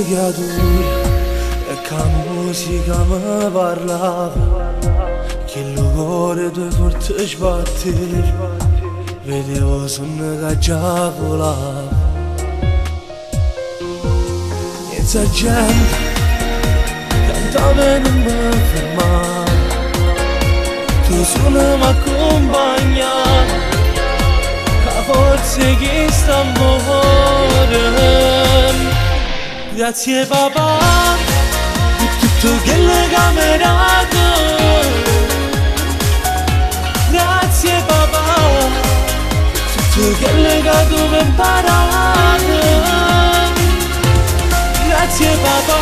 creatura e che musica mi parlava, che il cuore due forte sbatter, vedevo sonno che già volava. Senza gente cantava e non mi fermava, tu suono mi accompagnava, che forse che sta morendo. Grazie papà per tutto quello che mi hai dato, grazie papà per tutto quello che tu mi hai imparato, grazie papà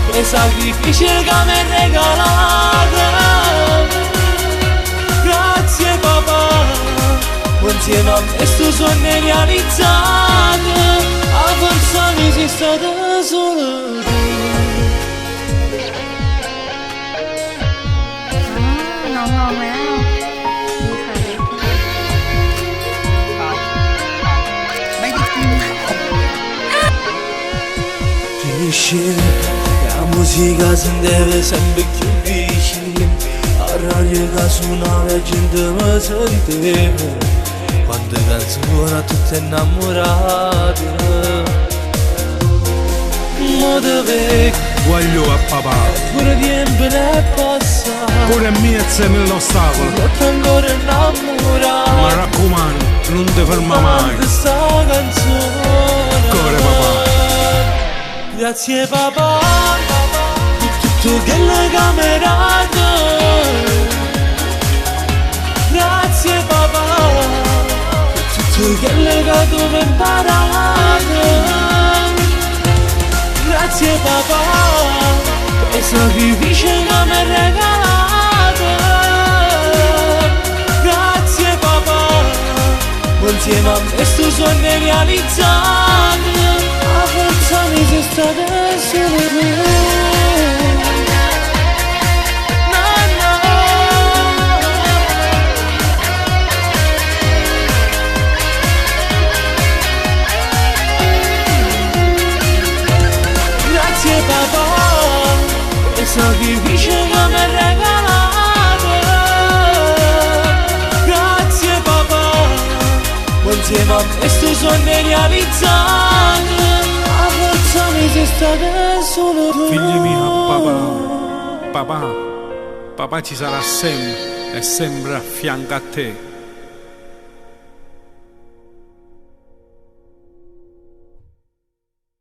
per i sacrifici che mi hai regalato, grazie papà, insieme a me sto sogno realizzato, a forza mi sei stata solo tu.น้องงอมแล้วดีค่ะไม่ได้กิน Finisce, la musica si deve sempre più vicina, a radio che suonava la gente mi sentiva, quando canzone a tutte innamorate. Mo dove Voglio a papà, pure tempo ne è passato, pure mia insieme l'ostacolo, notte ancora innamorato, ma raccomando, non ti ferma mai. Questa canzone Core papà, grazie papà per tutto quello che mi hai dato, grazie papà per tutto quello che tu mi hai imparato, grazie papà per i sacrifici che mi hai regalato, grazie papà, insieme a me sto sogno realizzato, a forza mi sei stata solo tu. No, no. Grazie papà per i sacrifici che mi hai regalato, grazie papà, insieme a me sto sogno realizzato, a forza mi sei stata solo tu. figli miei, papà, papà ci sarà sempre e sempre a fianco a te.